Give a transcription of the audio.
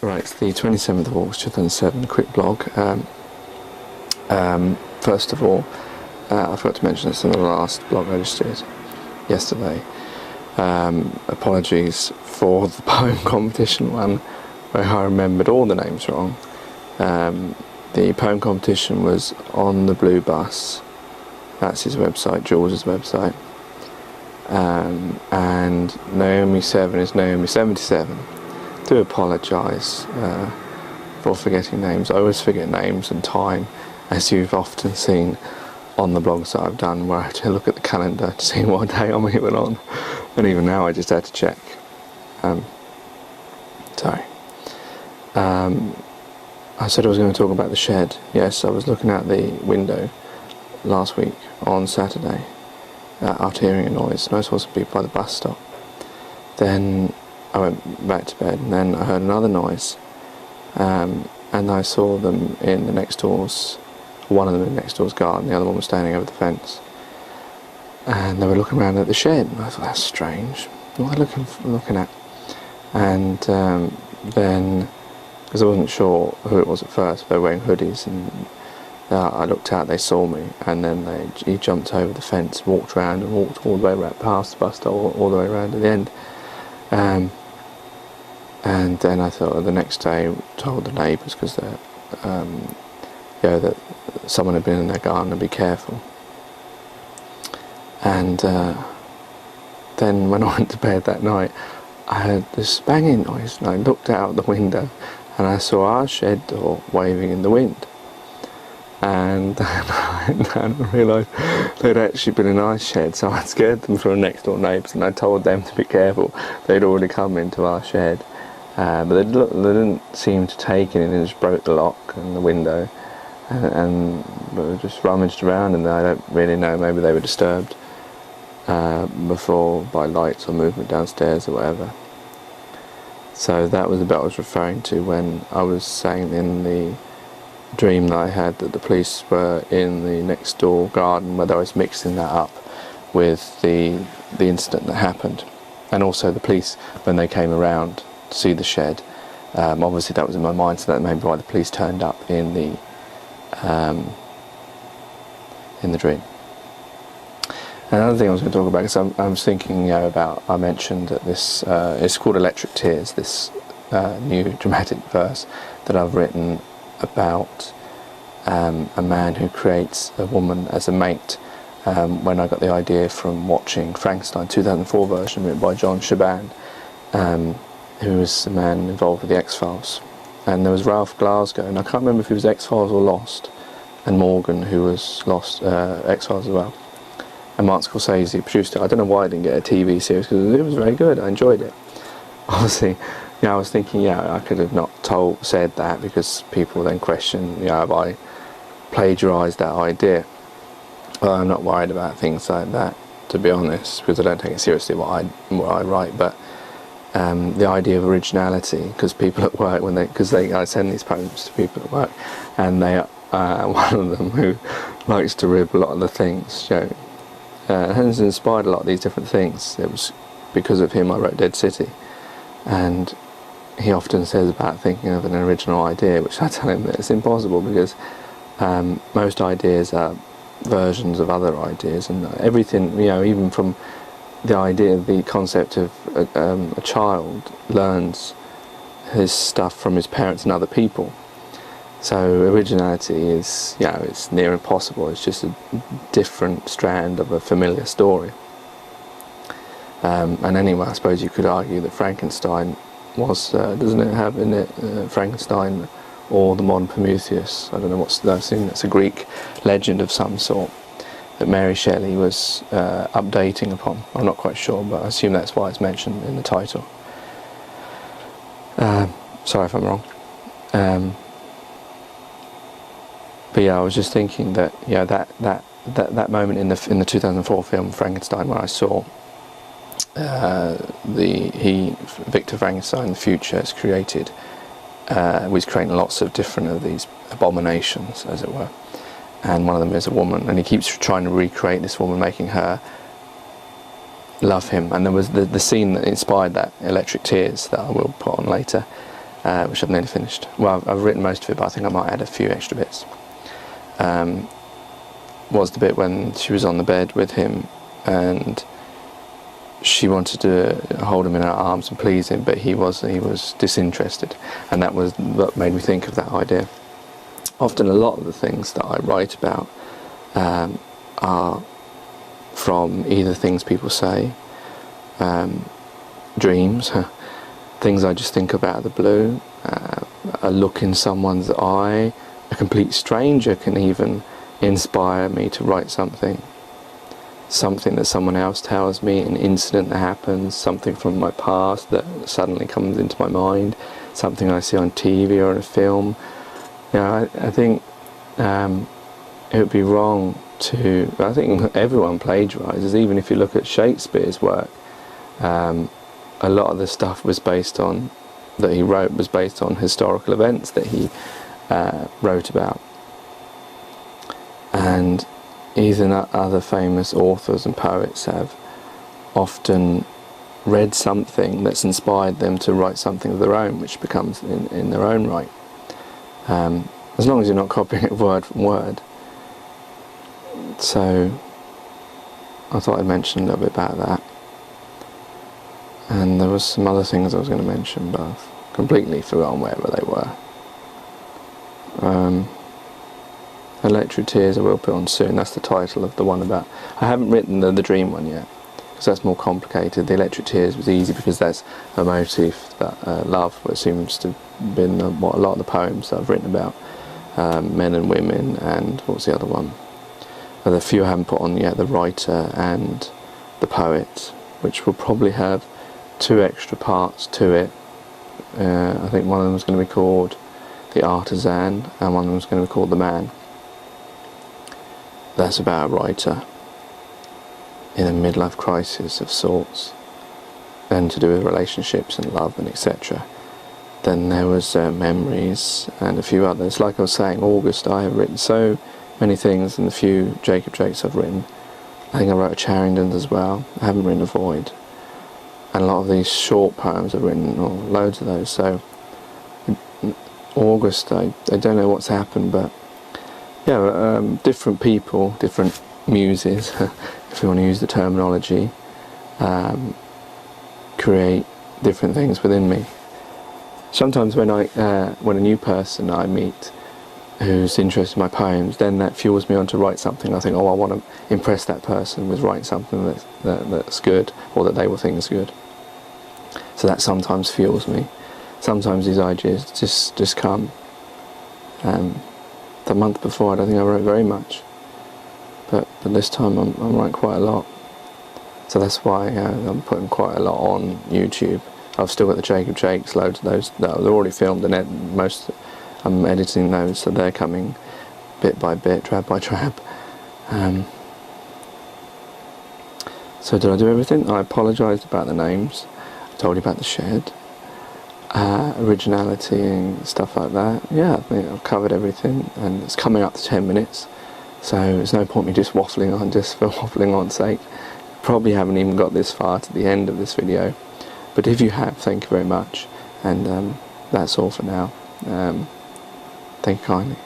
Right, it's the 27th of August 2007, quick blog. First of all, I forgot to mention this in the last blog I just did yesterday. Apologies for the poem competition one, where I remembered all the names wrong. The poem competition was on the Blue Bus. That's his website, Jules' website. And Naomi 7 is Naomi 77. Do apologise for forgetting names. I always forget names and time, as you've often seen on the blogs that I've done, where I have to look at the calendar to see what day I'm even on. And even now I just had to check. Sorry. I said I was going to talk about the shed. Yes, I was looking out the window last week on Saturday after hearing a noise. I saw some people by the bus stop. Then I went back to bed, and then I heard another noise, and I saw them in the next door's, one of them in the next door's garden, the other one was standing over the fence, and they were looking around at the shed, and I thought, that's strange, what are they looking at? And then, because I wasn't sure who it was at first, they were wearing hoodies, and I looked out, they saw me, and then he jumped over the fence, walked around, and walked all the way around, past the bus stop, all the way around to the end. And then I thought, the next day, told the neighbours, because that someone had been in their garden, and be careful. And then when I went to bed that night, I heard this banging noise, and I looked out the window, and I saw our shed door waving in the wind. And then I realised they'd actually been in our shed, so I scared them from the next door neighbours, and I told them to be careful. They'd already come into our shed, but they didn't seem to take anything. They just broke the lock and the window, and just rummaged around, and I don't really know, maybe they were disturbed before by lights or movement downstairs or whatever. So that was the bit I was referring to when I was saying in the dream that I had that the police were in the next door garden, whether I was mixing that up with the incident that happened. And also the police, when they came around to see the shed, obviously that was in my mind, so that may be why the police turned up in the dream. Another thing I was going to talk about, because I was thinking about, I mentioned that this it's called Electric Tears, this new dramatic verse that I've written about a man who creates a woman as a mate, when I got the idea from watching Frankenstein 2004 version written by John Shaban, who was a man involved with the X-Files. And there was Ralph Glasgow, and I can't remember if he was X-Files or Lost, and Morgan, who was Lost, X-Files as well. And Martin Scorsese produced it. I don't know why I didn't get a TV series, because it was very good, I enjoyed it. Obviously, I was thinking, I could have not said that, because people then question, have I plagiarised that idea? Well, I'm not worried about things like that, to be honest, because I don't take it seriously what I write. But the idea of originality, because people at work, I send these poems to people at work, and they one of them who likes to rib a lot of the things, has inspired a lot of these different things. It was because of him I wrote Dead City, and he often says about thinking of an original idea, which I tell him that it's impossible, because most ideas are versions of other ideas, and everything, even from the idea, the concept of a child learns his stuff from his parents and other people. So originality is, it's near impossible. It's just a different strand of a familiar story. And anyway, I suppose you could argue that Frankenstein was, doesn't it have in it Frankenstein or the modern Prometheus? I don't know I assume that's a Greek legend of some sort that Mary Shelley was updating upon. I'm not quite sure, but I assume that's why it's mentioned in the title. Sorry if I'm wrong. But I was just thinking that that moment in the 2004 film Frankenstein, where I saw Victor Frankenstein, the future, is created. Was creating lots of different of these abominations, as it were, and one of them is a woman, and he keeps trying to recreate this woman, making her love him. And there was the scene that inspired that, Electric Tears, that I will put on later, which I've nearly finished. Well, I've written most of it, but I think I might add a few extra bits. Was the bit when she was on the bed with him and she wanted to hold him in her arms and please him, but he was disinterested, and that was what made me think of that idea. Often a lot of the things that I write about are from either things people say, dreams, things I just think about out of the blue, a look in someone's eye. A complete stranger can even inspire me to write something that someone else tells me, an incident that happens, something from my past that suddenly comes into my mind, something I see on TV or in a film. You know, I think it would be wrong to, I think everyone plagiarises. Even if you look at Shakespeare's work, a lot of the stuff that he wrote was based on historical events that he wrote about. And even other famous authors and poets have often read something that's inspired them to write something of their own, which becomes in their own right. As long as you're not copying it word from word. So I thought I'd mention a little bit about that. And there was some other things I was going to mention, but I've completely forgotten wherever they were. Electric Tears I will put on soon. That's the title of the one about... I haven't written the dream one yet, because that's more complicated. The Electric Tears was easy because that's a motif that love, which seems to have been what a lot of the poems that I've written about, men and women, and what was the other one? The few I haven't put on yet, the writer and the poet, which will probably have 2 extra parts to it. I think one of them is going to be called The Artisan, and one of them is going to be called The Man. That's about a writer in a midlife crisis of sorts, and to do with relationships and love and etc. Then there was Memories and a few others. Like I was saying, August, I have written so many things, and the few Jacob Jakes I've written. I think I wrote a Charrington's as well. I haven't written a Void. And a lot of these short poems I've written, or loads of those. So August, I don't know what's happened, but yeah, different people, different muses, if you want to use the terminology, create different things within me. Sometimes when a new person I meet who's interested in my poems, then that fuels me on to write something. I think, oh, I want to impress that person with writing something that's good, or that they will think is good. So that sometimes fuels me. Sometimes these ideas just come. The month before, I don't think I wrote very much, but this time I'm writing quite a lot. So that's why I'm putting quite a lot on YouTube. I've still got the Jacob Jakes, loads of those that are already filmed, and most I'm editing those, so they're coming bit by bit, drab by drab. So did I do everything? I apologised about the names. I told you about the shed. Originality and stuff like that. Yeah, I think I've covered everything, and it's coming up to 10 minutes, so there's no point me just waffling on just for waffling on's sake. Probably haven't even got this far to the end of this video, but if you have, thank you very much, and that's all for now. Thank you kindly.